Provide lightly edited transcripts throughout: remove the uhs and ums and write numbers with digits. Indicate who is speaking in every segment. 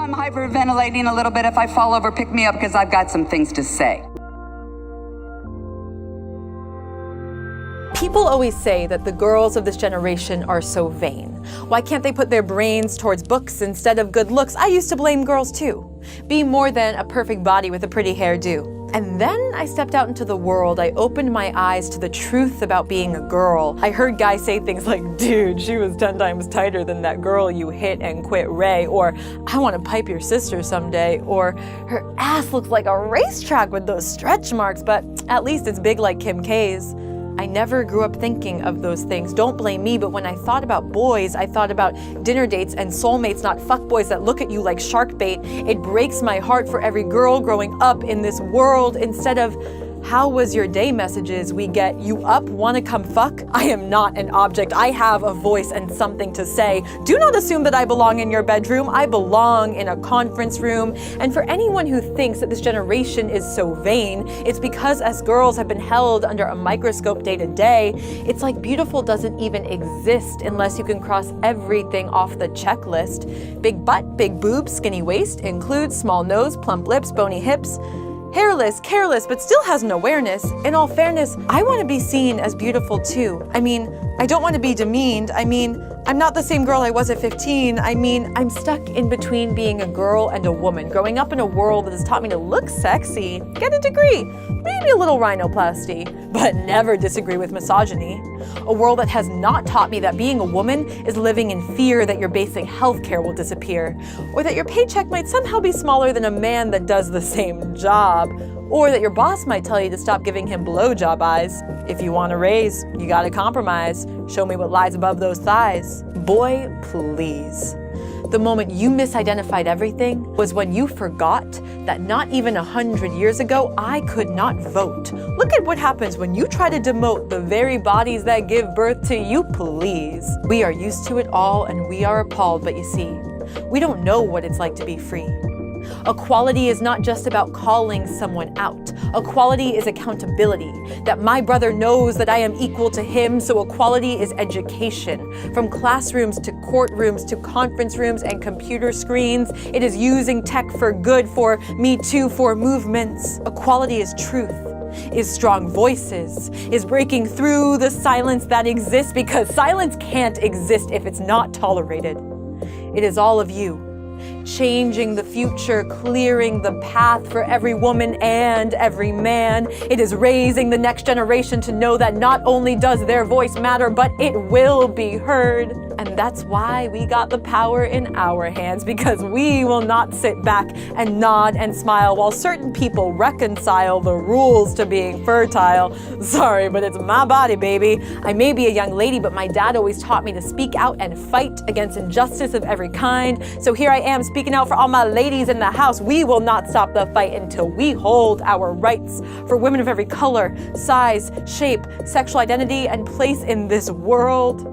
Speaker 1: I'm hyperventilating a little bit. If I fall over, pick me up because I've got some things to say.
Speaker 2: People always say that the girls of this generation are so vain. Why can't they put their brains towards books instead of good looks? I used to blame girls too. Be more than a perfect body with a pretty hairdo. And then I stepped out into the world. I opened my eyes to the truth about being a girl. I heard guys say things like, dude, she was 10 times tighter than that girl you hit and quit Ray, or I want to pipe your sister someday, or her ass looks like a racetrack with those stretch marks, but at least it's big like Kim K's. I never grew up thinking of those things. Don't blame me, but when I thought about boys, I thought about dinner dates and soulmates, not fuckboys that look at you like shark bait. It breaks my heart for every girl growing up in this world. Instead of, how was your day messages, we get, you up, wanna come fuck? I am not an object. I have a voice and something to say. Do not assume that I belong in your bedroom. I belong in a conference room. And for anyone who thinks that this generation is so vain, it's because as girls have been held under a microscope day to day, it's like beautiful doesn't even exist unless you can cross everything off the checklist. Big butt, big boobs, skinny waist, includes small nose, plump lips, bony hips. Hairless, careless, but still has an awareness. In all fairness, I want to be seen as beautiful too. I mean, I don't want to be demeaned. I mean, I'm not the same girl I was at 15. I mean, I'm stuck in between being a girl and a woman, growing up in a world that has taught me to look sexy, get a degree, maybe a little rhinoplasty, but never disagree with misogyny. A world that has not taught me that being a woman is living in fear that your basic healthcare will disappear, or that your paycheck might somehow be smaller than a man that does the same job, or that your boss might tell you to stop giving him blowjob eyes. If you want a raise, you gotta compromise. Show me what lies above those thighs. Boy, please. The moment you misidentified everything was when you forgot that not even 100 years ago, I could not vote. Look at what happens when you try to demote the very bodies that give birth to you, please. We are used to it all and we are appalled, but you see, we don't know what it's like to be free. Equality is not just about calling someone out. Equality is accountability, that my brother knows that I am equal to him, so equality is education. From classrooms to courtrooms to conference rooms and computer screens, it is using tech for good, for Me Too, for movements. Equality is truth, is strong voices, is breaking through the silence that exists, because silence can't exist if it's not tolerated. It is all of you. Changing the future, clearing the path for every woman and every man. It is raising the next generation to know that not only does their voice matter, but it will be heard. And that's why we got the power in our hands, because we will not sit back and nod and smile while certain people reconcile the rules to being fertile. Sorry, but it's my body, baby. I may be a young lady, but my dad always taught me to speak out and fight against injustice of every kind. So here I am speaking out for all my ladies in the house. We will not stop the fight until we hold our rights for women of every color, size, shape, sexual identity, and place in this world.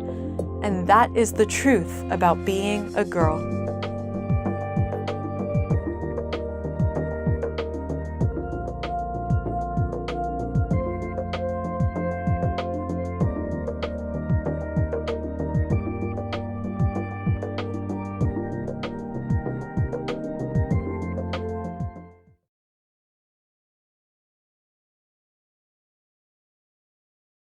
Speaker 2: And that is the truth about being a girl.